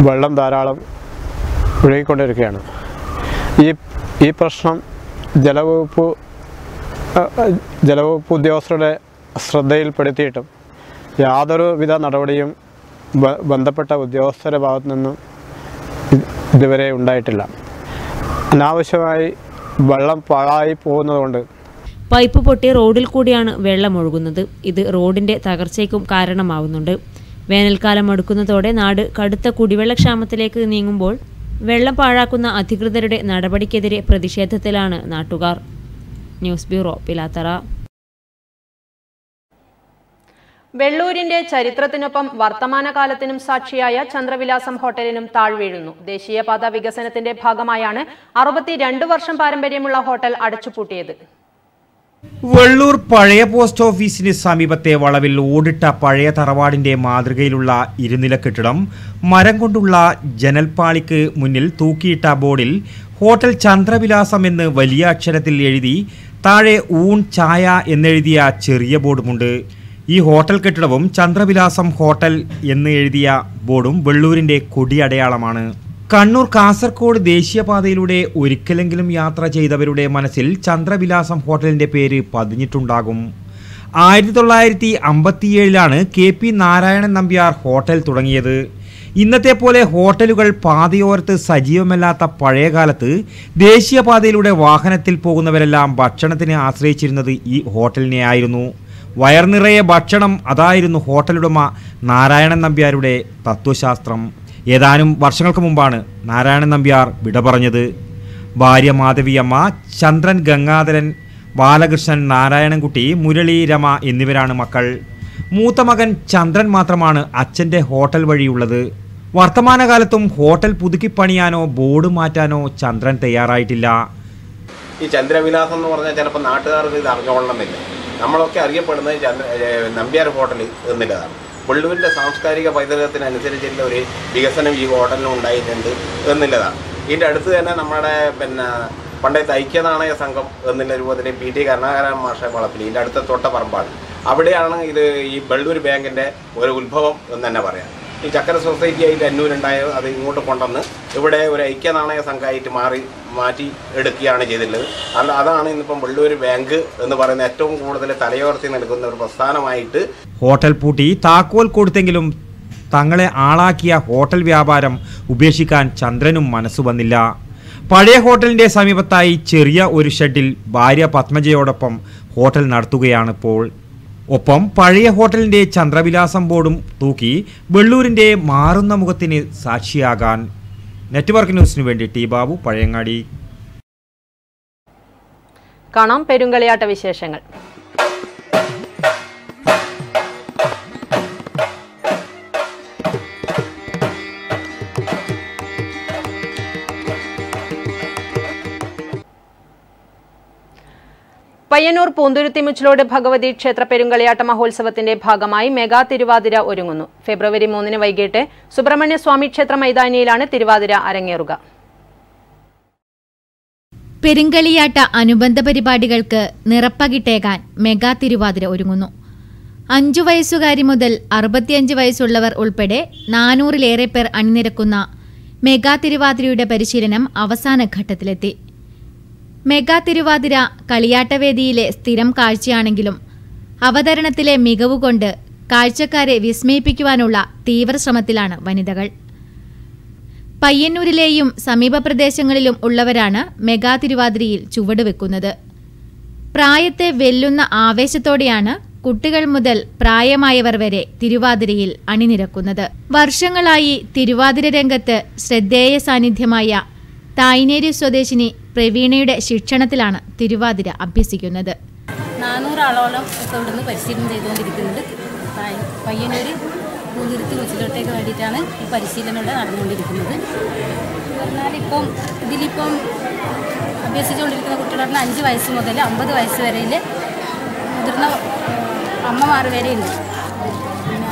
വെള്ളം ധാരാളം ഒഴുകിക്കൊണ്ടിരിക്കുകയാണ്. ഈ പ്രശ്നം ജലവകുപ്പ് ഉദ്യോഗസ്ഥരുടെ ശ്രദ്ധയിൽപ്പെടുത്തിയിട്ടും യാതൊരുവിധ നടപടിയും ബന്ധപ്പെട്ട ഉദ്യോഗസ്ഥരുടെ ഭാഗത്തു നിന്നും ഇതുവരെ ഉണ്ടായിട്ടില്ല. അനാവശ്യമായി വെള്ളം പാഴായി പോകുന്നതുകൊണ്ട് പൈപ്പ് പൊട്ടി റോഡിൽ കൂടിയാണ് വെള്ളം ഒഴുകുന്നത്. ഇത് റോഡിന്റെ തകർച്ചയ്ക്കും കാരണമാവുന്നുണ്ട്. വേനൽക്കാലം അടുക്കുന്നതോടെ നാട് കടുത്ത കുടിവെള്ളക്ഷാമത്തിലേക്ക് നീങ്ങുമ്പോൾ വെള്ളം പാഴാക്കുന്ന അധികൃതരുടെ നടപടിക്കെതിരെ പ്രതിഷേധത്തിലാണ് നാട്ടുകാർ. News bureau, Pilathara. വെള്ളൂരിന്റെ ചരിത്രത്തിനൊപ്പം വർത്തമാനകാലത്തിനും സാക്ഷിയായ ചന്ദ്രവിലാസം ഹോട്ടലിനും താഴ്വീഴുന്നു. ദേശീയപാത വികസനത്തിന്റെ ഭാഗമായാണ് 62 വർഷം പാരമ്പര്യമുള്ള ഹോട്ടൽ അടച്ചുപൂട്ടിയത്. വെള്ളൂർ പഴയ പോസ്റ്റ് ഓഫീസിന് സമീപത്തെ വളവിൽ ഓടിട്ട പഴയ തറവാടിന്റെ മാതൃകയിലുള്ള ഇരുനില കെട്ടിടം മരം കൊണ്ടുള്ള ജനൽപ്പാളിക്ക് മുന്നിൽ തൂക്കിയിട്ട ബോർഡിൽ ഹോട്ടൽ ചന്ദ്രവിലാസം എന്ന് വലിയ അക്ഷരത്തിൽ എഴുതി താഴെ ഊൺ ചായ എന്നെഴുതിയ ചെറിയ ബോർഡുമുണ്ട്. ഈ ഹോട്ടൽ കെട്ടിടവും ചന്ദ്രവിലാസം ഹോട്ടൽ എന്ന് എഴുതിയ ബോർഡും വെള്ളൂരിന്റെ കൊടിയടയാളമാണ്. കണ്ണൂർ കാസർഗോഡ് ദേശീയപാതയിലൂടെ ഒരിക്കലെങ്കിലും യാത്ര ചെയ്തവരുടെ മനസ്സിൽ ചന്ദ്രവിലാസം ഹോട്ടലിന്റെ പേര് പതിഞ്ഞിട്ടുണ്ടാകും. 1957 KP നാരായണൻ നമ്പ്യാർ ഹോട്ടൽ തുടങ്ങിയത്. ഇന്നത്തെ പോലെ ഹോട്ടലുകൾ പാതയോരത്ത് സജീവമല്ലാത്ത പഴയകാലത്ത് ദേശീയപാതയിലൂടെ വാഹനത്തിൽ പോകുന്നവരെല്ലാം ഭക്ഷണത്തിന് ആശ്രയിച്ചിരുന്നത് ഈ ഹോട്ടലിനെ ആയിരുന്നു. വയർനിറയെ ഭക്ഷണം, അതായിരുന്നു ഹോട്ടലുടമ നാരായണൻ നമ്പ്യാരുടെ തത്വശാസ്ത്രം. ഏതാനും വർഷങ്ങൾക്ക് മുമ്പാണ് നാരായണൻ നമ്പ്യാർ വിട പറഞ്ഞത്. ഭാര്യ മാധവിയമ്മ, ചന്ദ്രൻ, ഗംഗാധരൻ, ബാലകൃഷ്ണൻ, നാരായണൻകുട്ടി, മുരളി, രമ എന്നിവരാണ് മക്കൾ. മൂത്ത മകൻ ചന്ദ്രൻ മാത്രമാണ് അച്ഛൻ്റെ ഹോട്ടൽ വഴിയുള്ളത്. വർത്തമാനകാലത്തും ഹോട്ടൽ പുതുക്കിപ്പണിയാനോ ബോർഡ് മാറ്റാനോ ചന്ദ്രൻ തയ്യാറായിട്ടില്ല. ഈ ചന്ദ്രവിലാസം എന്ന് പറഞ്ഞാൽ ചിലപ്പോൾ നാട്ടുകാർക്ക് ഇത് അറിഞ്ഞുകൊള്ളണമെന്നില്ല. നമ്മളൊക്കെ അറിയപ്പെടുന്നത് നമ്പ്യാർ ഹോട്ടൽ എന്നുള്ളതാണ്. വെള്ളൂരിൻ്റെ സാംസ്കാരിക പൈതൃകത്തിനനുസരിച്ചുള്ള ഒരു വികസനം ഈ ഹോട്ടലിനും ഉണ്ടായിട്ടുണ്ട് എന്നുള്ളതാണ്. ഇതിൻ്റെ അടുത്ത് തന്നെ നമ്മുടെ പണ്ടത്തെ ഐക്യനാണയ സംഘം എന്നുള്ള രൂപത്തിൽ PT കരുണാകരൻ മാഷ വളപ്പിൽ ഇതിൻ്റെ അടുത്ത തൊട്ടപ്പറമ്പാണ്. അവിടെയാണ് ഇത് ഈ വെള്ളൂർ ബാങ്കിൻ്റെ ഒരു ഉത്ഭവം എന്ന് തന്നെ പറയാം. ഈ ചക്കര സൊസൈറ്റി ആയിട്ട് അന്നൂരുണ്ടായ അത് ഇങ്ങോട്ട് കൊണ്ടുവന്ന് ഇവിടെ ഒരു ഐക്യനാണയ സംഘമായിട്ട് മാറ്റി എടുക്കുകയാണ് ചെയ്തിട്ടുള്ളത്. അതാണ് ഇന്നിപ്പം വെള്ളൂർ ബാങ്ക് എന്ന് പറയുന്ന ഏറ്റവും കൂടുതൽ തലയോർത്തി നൽകുന്ന ഒരു പ്രസ്ഥാനമായിട്ട്. ഹോട്ടൽ പൂട്ടി താക്കോൽ കൊടുത്തെങ്കിലും തങ്ങളെ ആളാക്കിയ ഹോട്ടൽ വ്യാപാരം ഉപേക്ഷിക്കാൻ ചന്ദ്രനും മനസ്സു വന്നില്ല. പഴയ ഹോട്ടലിൻ്റെ സമീപത്തായി ചെറിയ ഒരു ഷെഡിൽ ഭാര്യ പത്മജയോടൊപ്പം ഹോട്ടൽ നടത്തുകയാണിപ്പോൾ. ഒപ്പം പഴയ ഹോട്ടലിൻ്റെ ചന്ദ്രവിലാസം ബോർഡും തൂക്കി വെള്ളൂരിൻ്റെ മാറുന്ന മുഖത്തിന് സാക്ഷിയാകാൻ. നെറ്റ്വർക്ക് ന്യൂസിനു വേണ്ടി ടി ബാബു, പഴയങ്ങാടി. കാണാം പെരുങ്കളിയാട്ട വിശേഷങ്ങൾ. പയ്യന്നൂർ പൂന്തുരുത്തിമുച്ചിലോട് ഭഗവതി ക്ഷേത്ര പെരുങ്കളിയാട്ട മഹോത്സവത്തിന്റെ ഭാഗമായി മെഗാ തിരുവാതിര ഒരുങ്ങുന്നു. ഫെബ്രുവരി 3 വൈകിട്ട് സുബ്രഹ്മണ്യ സ്വാമി ക്ഷേത്ര മൈതാനിയിലാണ് തിരുവാതിര അരങ്ങേറുക. പെരുങ്കളിയാട്ട അനുബന്ധ പരിപാടികൾക്ക് നിറപ്പകിട്ടേകാൻ മെഗാ തിരുവാതിര ഒരുങ്ങുന്നു. 5 വയസ്സുകാരി മുതൽ 65 വയസ്സുള്ളവർ ഉൾപ്പെടെ 400-ലേറെ പേർ അണിനിരക്കുന്ന മെഗാ തിരുവാതിരയുടെ പരിശീലനം അവസാന ഘട്ടത്തിലെത്തി. മെഗാ തിരുവാതിര കളിയാട്ടവേദിയിലെ സ്ഥിരം കാഴ്ചയാണെങ്കിലും അവതരണത്തിലെ മികവുകൊണ്ട് കാഴ്ചക്കാരെ വിസ്മയിപ്പിക്കുവാനുള്ള തീവ്രശ്രമത്തിലാണ് വനിതകൾ. പയ്യന്നൂരിലെയും സമീപ പ്രദേശങ്ങളിലും ഉള്ളവരാണ് മെഗാ തിരുവാതിരയിൽ ചുവടുവെക്കുന്നത്. പ്രായത്തെ വെല്ലുന്ന ആവേശത്തോടെയാണ് കുട്ടികൾ മുതൽ പ്രായമായവർ വരെ തിരുവാതിരയിൽ അണിനിരക്കുന്നത്. വർഷങ്ങളായി തിരുവാതിര രംഗത്ത് ശ്രദ്ധേയ സാന്നിധ്യമായ തായ്നേരി സ്വദേശിനി പ്രവീണയുടെ ശിക്ഷണത്തിലാണ് തിരുവാതിര അഭ്യസിക്കുന്നത്. 400 ആളോളം ഇപ്പോൾ ഇവിടുന്ന് പരിശീലനം ചെയ്തുകൊണ്ടിരിക്കുന്നത്. പയ്യന്നൂർ പൂന്തുരുത്തി മുച്ചിലോട്ടേക്ക് വേണ്ടിയിട്ടാണ് ഈ പരിശീലനം ഇവിടെ നടന്നുകൊണ്ടിരിക്കുന്നത്. എന്നാൽ ഇതിലിപ്പം അഭ്യസിച്ചുകൊണ്ടിരിക്കുന്ന കുട്ടികളുടെ 5 വയസ്സ് മുതൽ 50 വയസ്സ് വരെയിൽ മുതിർന്ന അമ്മമാർ വരെയുണ്ട്. പിന്നെ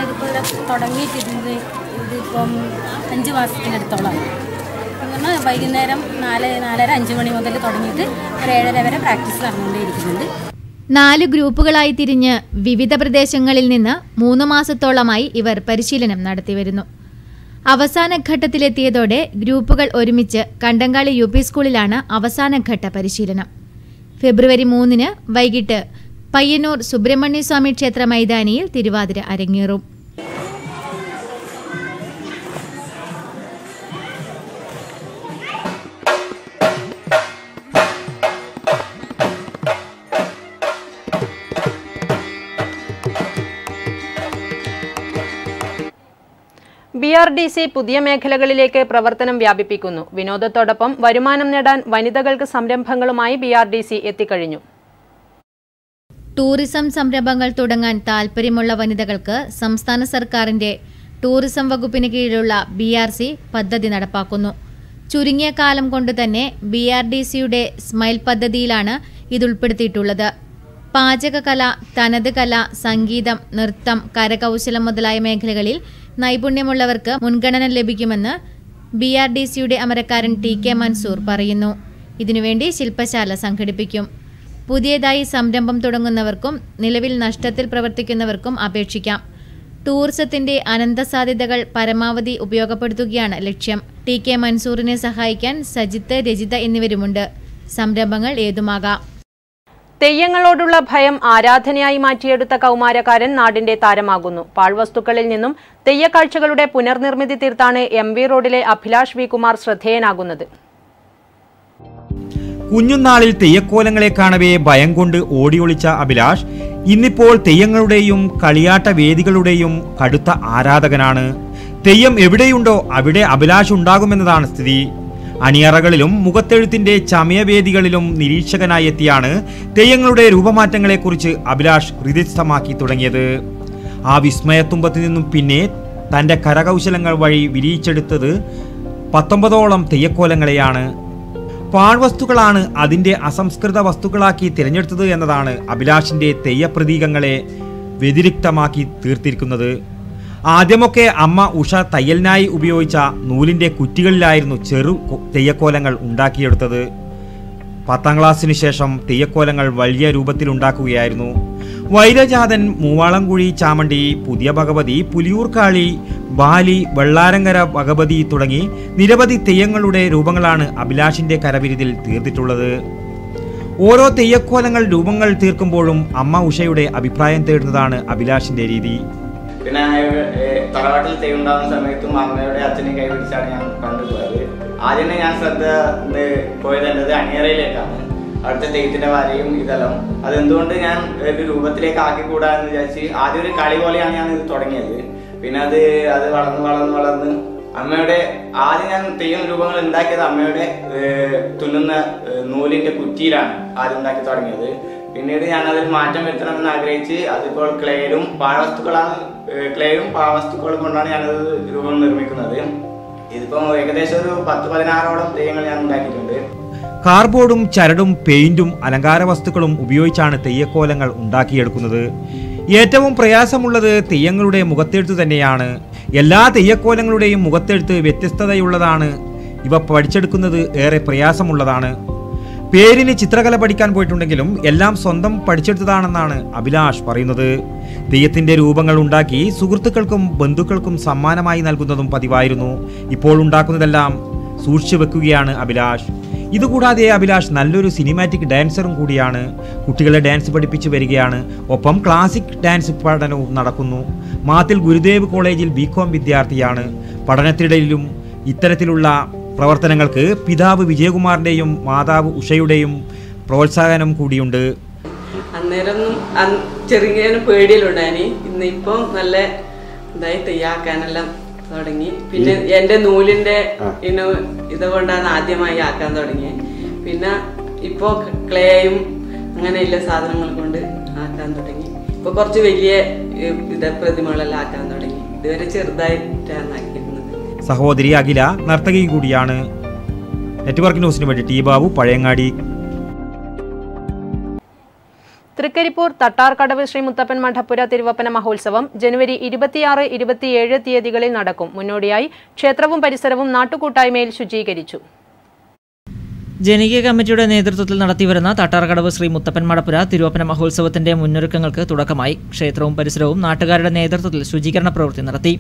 അതുപോലെ ഇതിപ്പോൾ തുടങ്ങിയിട്ടിരുന്നത് ഇതിപ്പം 5 മാസത്തിനടുത്തോളമാണ്. വൈകുന്നേരം 4:30-5 മണി മുതൽ തുടങ്ങിയിട്ട് ഒരു 7:30 വരെ പ്രാക്ടീസ് നടന്നുകൊണ്ടേയിരിക്കുന്നുണ്ട്. 4 ഗ്രൂപ്പുകളായി തിരിഞ്ഞ് വിവിധ പ്രദേശങ്ങളിൽ നിന്ന് 3 മാസത്തോളമായി ഇവർ പരിശീലനം നടത്തിവരുന്നു. അവസാന ഘട്ടത്തിലെത്തിയതോടെ ഗ്രൂപ്പുകൾ ഒരുമിച്ച് കണ്ടങ്കാളി UP സ്കൂളിലാണ് അവസാനഘട്ട പരിശീലനം. ഫെബ്രുവരി 3 വൈകിട്ട് പയ്യന്നൂർ സുബ്രഹ്മണ്യ സ്വാമി ക്ഷേത്ര മൈതാനിയിൽ തിരുവാതിര അരങ്ങേറും. BRDC പുതിയ മേഖലകളിലേക്ക് പ്രവർത്തനം വ്യാപിപ്പിക്കുന്നു. വിനോദത്തോടൊപ്പം വരുമാനം നേടാൻ വനിതകൾക്ക് സംരംഭങ്ങളുമായി BRDC എത്തിക്കഴിഞ്ഞു. ടൂറിസം സംരംഭങ്ങൾ തുടങ്ങാൻ താൽപ്പര്യമുള്ള വനിതകൾക്ക് സംസ്ഥാന സർക്കാരിന്റെ ടൂറിസം വകുപ്പിന് കീഴിലുള്ള BRC പദ്ധതി നടപ്പാക്കുന്നു. ചുരുങ്ങിയ കാലം കൊണ്ട് തന്നെ BRDCയുടെ സ്മൈൽ പദ്ധതിയിലാണ് ഇതുൾപ്പെടുത്തിയിട്ടുള്ളത്. പാചകകല, തനത് കല, സംഗീതം, നൃത്തം, കരകൗശലം മുതലായ മേഖലകളിൽ നൈപുണ്യമുള്ളവർക്ക് മുൻഗണന ലഭിക്കുമെന്ന് BRDCയുടെ അമരക്കാരൻ TK മൻസൂർ പറയുന്നു. ഇതിനുവേണ്ടി ശില്പശാല സംഘടിപ്പിക്കും. പുതിയതായി സംരംഭം തുടങ്ങുന്നവർക്കും നിലവിൽ നഷ്ടത്തിൽ പ്രവർത്തിക്കുന്നവർക്കും അപേക്ഷിക്കാം. ടൂറിസത്തിന്റെ അനന്തസാധ്യതകൾ പരമാവധി ഉപയോഗപ്പെടുത്തുകയാണ് ലക്ഷ്യം. TK മൻസൂറിനെ സഹായിക്കാൻ സജിത്ത്, രജിത എന്നിവരുമുണ്ട്. സംരംഭങ്ങൾ ഏതുമാകാം. തെയ്യങ്ങളോടുള്ള ഭയം ആരാധനയായി മാറ്റിയെടുത്ത കൗമാരക്കാരൻ നാടിന്റെ താരമാകുന്നു. പാഴ്വസ്തുക്കളിൽ നിന്നും തെയ്യക്കാഴ്ചകളുടെ പുനർനിർമ്മിതി തീർത്താണ് MV റോഡിലെ അഭിലാഷ് V. കുമാർ ശ്രദ്ധേയനാകുന്നത്. കുഞ്ഞുനാളിൽ തെയ്യക്കോലങ്ങളെ കാണവേ ഭയം കൊണ്ട് ഓടിയൊളിച്ച അഭിലാഷ് ഇന്നിപ്പോൾ തെയ്യങ്ങളുടെയും കളിയാട്ട വേദികളുടെയും കടുത്ത ആരാധകനാണ്. തെയ്യം എവിടെയുണ്ടോ അവിടെ അഭിലാഷ് ഉണ്ടാകുമെന്നതാണ് സ്ഥിതി. അണിയറകളിലും മുഖത്തെഴുത്തിന്റെ ചമയവേദികളിലും നിരീക്ഷകനായി എത്തിയാണ് തെയ്യങ്ങളുടെ രൂപമാറ്റങ്ങളെക്കുറിച്ച് അഭിലാഷ് ഹൃദയസ്ഥമാക്കി തുടങ്ങിയത്. ആ വിസ്മയത്തുമ്പത്തിൽ നിന്നും പിന്നെ തൻ്റെ കരകൗശലങ്ങൾ വഴി വിരിയിച്ചെടുത്തത് 19ഓളം തെയ്യക്കോലങ്ങളെയാണ്. പാഴ്വസ്തുക്കളാണ് അതിൻ്റെ അസംസ്കൃത വസ്തുക്കളാക്കി തിരഞ്ഞെടുത്തത് എന്നതാണ് അഭിലാഷിൻ്റെ തെയ്യപ്രതീകങ്ങളെ വ്യതിരിക്തമാക്കി തീർത്തിരിക്കുന്നത്. ആദ്യമൊക്കെ അമ്മ ഉഷ തയ്യലിനായി ഉപയോഗിച്ച നൂലിൻ്റെ കുറ്റികളിലായിരുന്നു ചെറു തെയ്യക്കോലങ്ങൾ ഉണ്ടാക്കിയെടുത്തത്. 10ാം ക്ലാസ്സിന് ശേഷം തെയ്യക്കോലങ്ങൾ വലിയ രൂപത്തിലുണ്ടാക്കുകയായിരുന്നു. വൈരജാതൻ, മൂവാളംകുഴി ചാമണ്ടി, പുതിയ ഭഗവതി, പുലിയൂർക്കാളി, ബാലി, വെള്ളാരങ്കര ഭഗവതി തുടങ്ങി നിരവധി തെയ്യങ്ങളുടെ രൂപങ്ങളാണ് അഭിലാഷിൻ്റെ കരവിരുതിൽ തീർത്തിട്ടുള്ളത്. ഓരോ തെയ്യക്കോലങ്ങൾ രൂപങ്ങൾ തീർക്കുമ്പോഴും അമ്മ ഉഷയുടെ അഭിപ്രായം തേടുന്നതാണ് അഭിലാഷിൻ്റെ രീതി. പിന്നെ തറവാട്ടിൽ തെയ്യുണ്ടാകുന്ന സമയത്തും അമ്മയുടെ അച്ഛനെ കൈപിടിച്ചാണ് ഞാൻ കണ്ടുപോയത്. ആദ്യം ഞാൻ ശ്രദ്ധ പോയത് എന്നത് അണിയറയിലേക്കാണ്. അവിടുത്തെ തെയ്യത്തിന്റെ വരയും ഇതെല്ലാം അതെന്തുകൊണ്ട് ഞാൻ ഒരു രൂപത്തിലേക്ക് ആക്കിക്കൂടാ എന്ന് വിചാരിച്ച് ആദ്യം ഒരു കളി പോലെയാണ് ഞാൻ ഇത് തുടങ്ങിയത്. പിന്നെ അത് വളർന്ന് അമ്മയുടെ ആദ്യം ഞാൻ തെയ്യം രൂപങ്ങൾ ഉണ്ടാക്കിയത് അമ്മയുടെ തുന്നുന്ന നൂലിന്റെ കുറ്റിയിലാണ് ആദ്യം ഉണ്ടാക്കി തുടങ്ങിയത്. പിന്നീട് ഞാൻ അതിൽ മാറ്റം വരുത്തണമെന്ന് ആഗ്രഹിച്ച് അതിപ്പോൾ ക്ലേയും പാവസ്തുക്കളും കൊണ്ടാണ് ഞാനത് രൂപം നിർമ്മിക്കുന്നത്. ഇതിപ്പോ ഏകദേശം ഒരു 10-16ഓളം തെയ്യങ്ങൾ ഞാൻ ഉണ്ടാക്കിയിട്ടുണ്ട്. കാർബോർഡും ചരടും പെയിന്റും അലങ്കാര വസ്തുക്കളും ഉപയോഗിച്ചാണ് തെയ്യക്കോലങ്ങൾ ഉണ്ടാക്കിയെടുക്കുന്നത്. ഏറ്റവും പ്രയാസമുള്ളത് തെയ്യങ്ങളുടെ മുഖത്തെഴുത്ത് തന്നെയാണ്. എല്ലാ തെയ്യക്കോലങ്ങളുടെയും മുഖത്തെഴുത്ത് വ്യത്യസ്തതയുള്ളതാണ്. ഇവ പഠിച്ചെടുക്കുന്നത് ഏറെ പ്രയാസമുള്ളതാണ്. പേരിന് ചിത്രകല പഠിക്കാൻ പോയിട്ടുണ്ടെങ്കിലും എല്ലാം സ്വന്തം പഠിച്ചെടുത്തതാണെന്നാണ് അഭിലാഷ് പറയുന്നത്. തെയ്യത്തിന്റെ രൂപങ്ങൾ ഉണ്ടാക്കി സുഹൃത്തുക്കൾക്കും ബന്ധുക്കൾക്കും സമ്മാനമായി നൽകുന്നതും പതിവായിരുന്നു. ഇപ്പോൾ ഉണ്ടാക്കുന്നതെല്ലാം സൂക്ഷിച്ചു വെക്കുകയാണ് അഭിലാഷ്. ഇതുകൂടാതെ അഭിലാഷ് നല്ലൊരു സിനിമാറ്റിക് ഡാൻസറും കൂടിയാണ്. കുട്ടികളെ ഡാൻസ് പഠിപ്പിച്ചു വരികയാണ്. ഒപ്പം ക്ലാസിക് ഡാൻസ് പഠനവും നടക്കുന്നു. മാത്തിൽ ഗുരുദേവ് കോളേജിൽ ബികോം വിദ്യാർത്ഥിയാണ്. പഠനത്തിനിടയിലും ഇത്തരത്തിലുള്ള പ്രവർത്തനങ്ങൾക്ക് പിതാവ് വിജയകുമാറിൻ്റെയും മാതാവ് ഉഷയുടെയും പ്രോത്സാഹനം കൂടിയുണ്ട്. അന്നേരം ചെറുങ്ങനെ പേടിയിലുണ്ടായി. ഇന്നിപ്പം നല്ല ഇതായി തയ്യാക്കാനെല്ലാം തുടങ്ങി. പിന്നെ എൻ്റെ നൂലിൻ്റെ ഇതുകൊണ്ടാണ് ആദ്യമായി ആക്കാൻ തുടങ്ങിയത്. പിന്നെ ഇപ്പോൾ ക്ലേയും അങ്ങനെയുള്ള സാധനങ്ങൾ കൊണ്ട് ആക്കാൻ തുടങ്ങി. ഇപ്പോൾ കുറച്ച് വലിയ പ്രതിമകളെല്ലാം ആക്കാൻ തുടങ്ങി. ഇതുവരെ ചെറുതായിട്ടാണ് ആക്കിയിരുന്നത്. സഹോദരി അഖില നർത്തകി കൂടിയാണ്. നെറ്റ്വർക്ക് ന്യൂസിന് വേണ്ടി ടി ബാബു, പഴയങ്ങാടി. തൃക്കരിപ്പൂർ തട്ടാർക്കടവ് ശ്രീ മുത്തപ്പൻ മഠപ്പുര തിരുവപ്പന മഹോത്സവം ജനുവരി 26, 27 തീയതികളിൽ നടക്കും. മുന്നോടിയായി ക്ഷേത്രവും പരിസരവും നാട്ടുകൂട്ടായ്മയിൽ ശുചീകരിച്ചു. ജനകീയ കമ്മിറ്റിയുടെ നേതൃത്വത്തിൽ നടത്തിവരുന്ന തട്ടാർക്കടവ് ശ്രീ മുത്തപ്പൻ മഠപ്പുര തിരുവപ്പന മഹോത്സവത്തിന്റെ മുന്നൊരുക്കങ്ങൾക്ക് തുടക്കമായി. ക്ഷേത്രവും പരിസരവും നാട്ടുകാരുടെ നേതൃത്വത്തിൽ ശുചീകരണ പ്രവൃത്തി നടത്തി.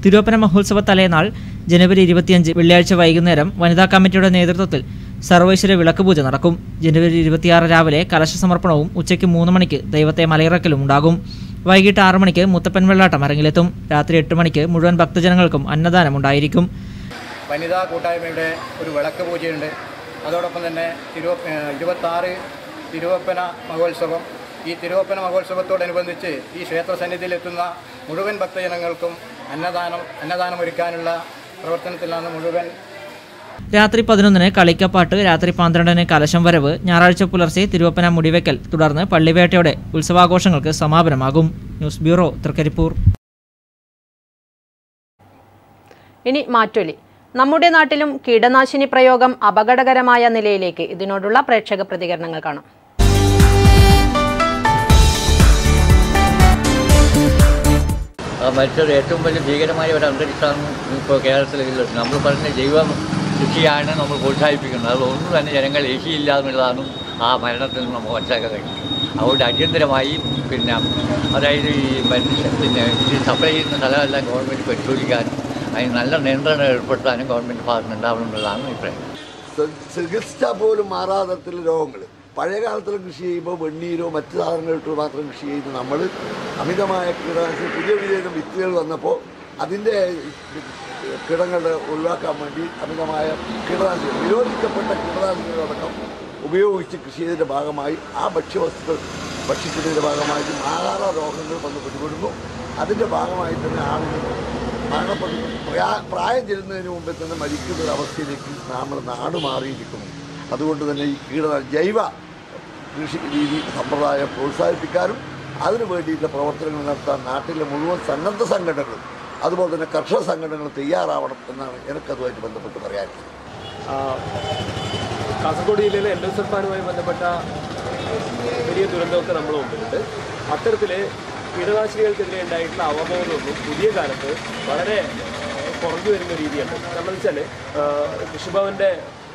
തിരുവപ്പന മഹോത്സവ തലേനാൾ ജനുവരി 25 വെള്ളിയാഴ്ച വൈകുന്നേരം വനിതാ കമ്മിറ്റിയുടെ നേതൃത്വത്തിൽ സർവൈശ്വര്യ വിളക്കുപൂജ നടക്കും. ജനുവരി 26 രാവിലെ കലശ സമർപ്പണവും ഉച്ചയ്ക്ക് 3 മണിക്ക് ദൈവത്തെ മലയിറക്കലും ഉണ്ടാകും. വൈകിട്ട് 6 മണിക്ക് മുത്തപ്പൻ വെള്ളാട്ടം അരങ്ങിലെത്തും. രാത്രി 8 മണിക്ക് മുഴുവൻ ഭക്തജനങ്ങൾക്കും അന്നദാനം ഉണ്ടായിരിക്കും. വനിതാ കൂട്ടായ്മയുടെ ഒരു വിളക്ക് പൂജയുണ്ട്. അതോടൊപ്പം തന്നെ 26 തിരുവപ്പന മഹോത്സവം. ഈ തിരുവപ്പന മഹോത്സവത്തോടനുബന്ധിച്ച് ഈ ക്ഷേത്ര സന്നിധിയിലെത്തുന്ന മുഴുവൻ ഭക്തജനങ്ങൾക്കും അന്നദാനം ഒരുക്കാനുള്ള പ്രവർത്തനത്തിലാണ് മുഴുവൻ. രാത്രി 11-ന് കളിക്കപ്പാട്ട്, രാത്രി 12-ന് കലശം വരവ്, ഞായറാഴ്ച പുലർച്ചെ തിരുവപ്പന മുടിവെക്കൽ, തുടർന്ന് പള്ളിവേട്ടയോടെ ഉത്സവാഘോഷങ്ങൾക്ക് സമാപനമാകും. News bureau, Thrikaripur. ഇനി മാറ്റൊലി. നമ്മുടെ നാട്ടിലും കീടനാശിനി പ്രയോഗം അപകടകരമായ നിലയിലേക്ക്. ഇതിനോടുള്ള പ്രേക്ഷക പ്രതികരണങ്ങൾ കാണാം. മറ്റൊരു ഏറ്റവും വലിയ ഭീകരമായ ഒരു അന്തരീക്ഷമാണ് ഇപ്പോൾ കേരളത്തിലുള്ളത്. നമ്മൾ പറഞ്ഞ ജൈവ കൃഷിയാണ് നമ്മൾ പ്രോത്സാഹിപ്പിക്കുന്നത്. അതൊന്നും തന്നെ ജനങ്ങൾ ഏശിയില്ലാന്നുള്ളതാണ് ആ മരണത്തിൽ നിന്ന് നമുക്ക് മനസ്സിലാക്കാൻ കഴിയും. അതുകൊണ്ട് അടിയന്തരമായി അതായത് ഈ ഇത് സപ്ലൈ ചെയ്യുന്ന സ്ഥലമെല്ലാം ഗവൺമെൻറ് പരിശോധിക്കാനും അതിന് നല്ല നിയന്ത്രണം ഏർപ്പെടുത്താനും ഗവൺമെൻറ് ഭാഗത്ത് ഉണ്ടാവണമെന്നുള്ളതാണ് അഭിപ്രായം. ചികിത്സ പോലും മാറാതരത്തിലുള്ള രോഗങ്ങൾ പഴയ കാലത്തിൽ കൃഷി ചെയ്യുമ്പോൾ വെണ്ണീരോ മറ്റു സാധനങ്ങളിട്ടോ മാത്രം കൃഷി ചെയ്ത് നമ്മൾ അമിതമായ കീടനാശിനി പുതിയ വിത്തുകൾ വന്നപ്പോൾ അതിൻ്റെ കീടങ്ങളെ ഒഴിവാക്കാൻ വേണ്ടി അമിതമായ കീടനാശിനി നിരോധിക്കപ്പെട്ട കീടനാശിനികളടക്കം ഉപയോഗിച്ച് കൃഷി ചെയ്തതിൻ്റെ ഭാഗമായി ആ ഭക്ഷ്യവസ്തുക്കൾ ഭക്ഷിക്കുന്നതിൻ്റെ ഭാഗമായിട്ട് ആഹാര രോഗങ്ങൾ വന്ന് പിടിപെടുന്നു. അതിൻ്റെ ഭാഗമായി തന്നെ ആളുകൾ മരണപ്പെടുന്നു. പ്രായം ചെല്ലുന്നതിന് മുമ്പേ തന്നെ മരിക്കുന്നൊരവസ്ഥയിലേക്ക് നമ്മുടെ നാട് മാറിയിരിക്കുന്നു. അതുകൊണ്ട് തന്നെ ഈ ജൈവ കൃഷി രീതി സമ്പ്രദായം പ്രോത്സാഹിപ്പിക്കാനും അതിനു വേണ്ടിയിട്ടുള്ള പ്രവർത്തനങ്ങൾ നടത്താൻ നാട്ടിലെ മുഴുവൻ സന്നദ്ധ സംഘടനകളും അതുപോലെ തന്നെ കർഷക സംഘടനകൾ തയ്യാറാവണം എന്നാണ് എനിക്കതുമായിട്ട് ബന്ധപ്പെട്ട് പറയാനുള്ളത്. കാസർഗോഡ് ജില്ലയിലെ എൻഡോസൾഫാനുമായി ബന്ധപ്പെട്ട വലിയ ദുരന്തമൊക്കെ നമ്മൾ മുമ്പിലുണ്ട്. അത്തരത്തിൽ കീടനാശിനികൾക്കെതിരെ ഉണ്ടായിട്ടുള്ള അവബോധമൊന്നും പുതിയ കാലത്ത് വളരെ കുറഞ്ഞു വരുന്ന രീതിയുണ്ട്. കാരണം വെച്ചാൽ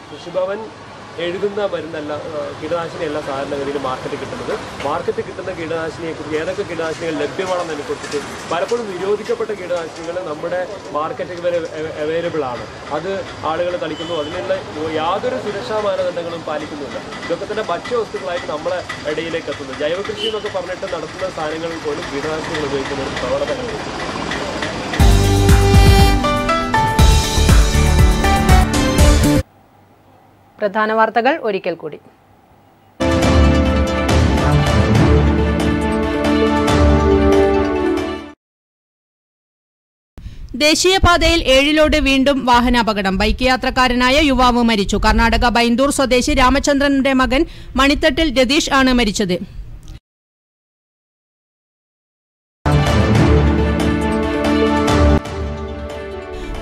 കൃഷിഭവൻ എഴുതുന്ന മരുന്നല്ല കീടനാശിനിയല്ല സാധാരണഗതിയിൽ മാർക്കറ്റിൽ കിട്ടുന്നത്. മാർക്കറ്റിൽ കിട്ടുന്ന കീടനാശിനിയെക്കുറിച്ച് ഏതൊക്കെ കീടനാശിനികൾ ലഭ്യമാണെന്നതിനെക്കുറിച്ചിട്ട് പലപ്പോഴും നിരോധിക്കപ്പെട്ട കീടനാശിനികൾ നമ്മുടെ മാർക്കറ്റിൽ വരെ അവൈലബിൾ ആണ്. അത് ആളുകൾ തളിക്കുന്നു. അതിനുള്ള യാതൊരു സുരക്ഷാ മാനദണ്ഡങ്ങളും പാലിക്കുന്നില്ല. ഇതൊക്കെ തന്നെ ഭക്ഷ്യവസ്തുക്കളായിട്ട് നമ്മളെ ഇടയിലേക്ക് എത്തുന്നു. ജൈവകൃഷി എന്നൊക്കെ പറഞ്ഞിട്ട് നടത്തുന്ന സാധനങ്ങളിൽ പോലും കീടനാശിനികൾ ഉപയോഗിക്കുന്ന ഒരു പ്രവണതകളുണ്ട്. പ്രധാന വാർത്തകൾ ഒരിക്കൽ കൂടി. ദേശീയപാതയിൽ 7 വീണ്ടും വാഹനാപകടം. ബൈക്ക് യാത്രക്കാരനായ യുവാവ് മരിച്ചു. കർണാടക ബൈന്ദൂർ സ്വദേശി രാമചന്ദ്രന്റെ മകൻ മണിത്തട്ടിൽ രതീഷ് ആണ് മരിച്ചത്.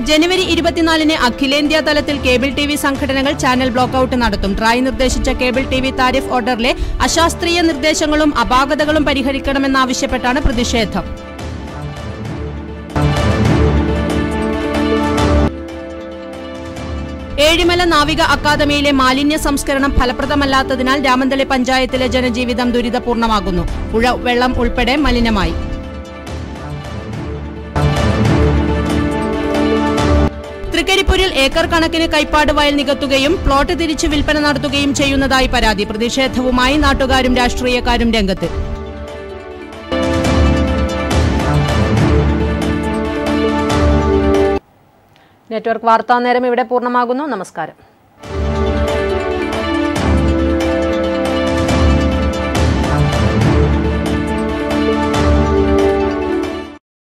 ജനുവരി 24 അഖിലേന്ത്യാ തലത്തിൽ കേബിൾ ടി വി സംഘടനകൾ ചാനൽ ബ്ലോക്കൌട്ട് നടത്തും. ട്രായ് നിർദ്ദേശിച്ച കേബിൾ ടി വി താരിഫ് ഓർഡറിലെ അശാസ്ത്രീയ നിർദ്ദേശങ്ങളും അപാകതകളും പരിഹരിക്കണമെന്നാവശ്യപ്പെട്ടാണ് പ്രതിഷേധം. ഏഴിമല നാവിക അക്കാദമിയിലെ മാലിന്യ സംസ്കരണം ഫലപ്രദമല്ലാത്തതിനാൽ രാമന്തളി പഞ്ചായത്തിലെ ജനജീവിതം ദുരിതപൂർണമാകുന്നു. പുഴ വെള്ളം ഉൾപ്പെടെ മലിനമായി. തൃക്കരിപ്പൂരിൽ ഏക്കർ കണക്കിന് കൈപ്പാട് വയൽ നികത്തുകയും പ്ലോട്ട് തിരിച്ച് വിൽപ്പന നടത്തുകയും ചെയ്യുന്നതായി പരാതി. പ്രതിഷേധവുമായി നാട്ടുകാരും രാഷ്ട്രീയക്കാരും രംഗത്ത്. നെറ്റ്വർക്ക് വാർത്താ നേരം ഇവിടെ പൂർണ്ണമാകുന്നു. നമസ്കാരം.